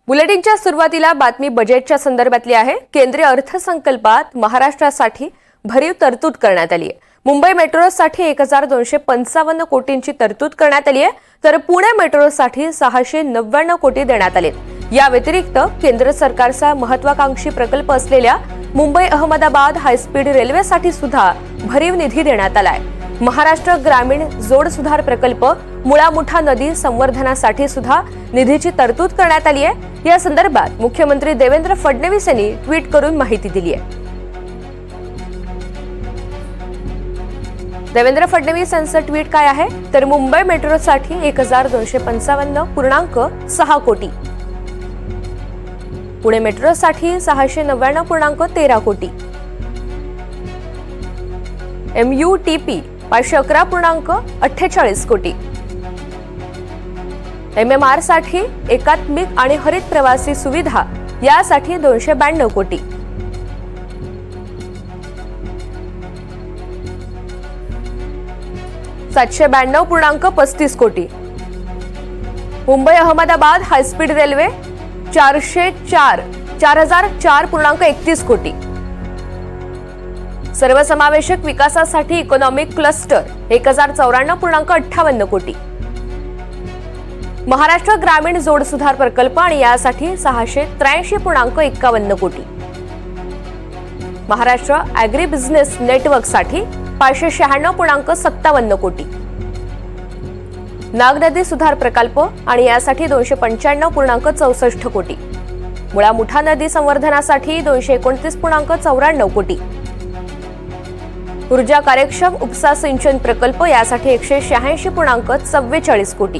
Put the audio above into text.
बुलेटिनच्या सुरुवातीला बातमी बजेटच्या संदर्भातली आहे। केंद्रीय अर्थसंकल्पात महाराष्ट्रासाठी भरीव तरतूद करण्यात आली आहे। मुंबई मेट्रोसाठी 1255 कोटींची तरतूद करण्यात आली आहे, तर पुणे मेट्रोसाठी 699 कोटी देण्यात आले। या व्यतिरिक्त केंद्र सरकारचा महत्त्वाकांक्षी प्रकल्प असलेल्या मुंबई अहमदाबाद हायस्पीड रेल्वेसाठी सुद्धा भरीव निधी देण्यात आलाय। महाराष्ट्र ग्रामीण जोड सुधार प्रकल्प मुळा मुठा नदी संवर्धनासाठी सुद्धा निधीची तरतूद करण्यात आली आहे। या संदर्भात मुख्यमंत्री देवेंद्र फडणवीस यांनी ट्विट करून माहिती दिली आहे। देवेंद्र फडणवीस यांचं ट्विट काय आहे तर मुंबई मेट्रोसाठी 1255.6 कोटी, पुणे मेट्रोसाठी 699.13 कोटी, MUTP 511.48 कोटी, MMR साठी एकात्मिक आणि हरित प्रवासी सुविधा यासाठी 292 कोटी, $792.35 कोटी, मुंबई अहमदाबाद हायस्पीड रेल्वे 4004.31 कोटी, सर्वसमावेशक विकासासाठी इकॉनॉमिक क्लस्टर 1094.58 कोटी, महाराष्ट्र ग्रामीण जोड सुधार प्रकल्प आणि यासाठी 683.51 कोटी, महाराष्ट्र ॲग्री बिझनेस नेटवर्कसाठी 596.57 कोटी, नाग नदी सुधार प्रकल्प आणि यासाठी 295.64 कोटी, मुळा मुठा नदी संवर्धनासाठी 229.94 कोटी, ऊर्जा कार्यक्षम उपसा सिंचन प्रकल्प यासाठी 186.44 कोटी,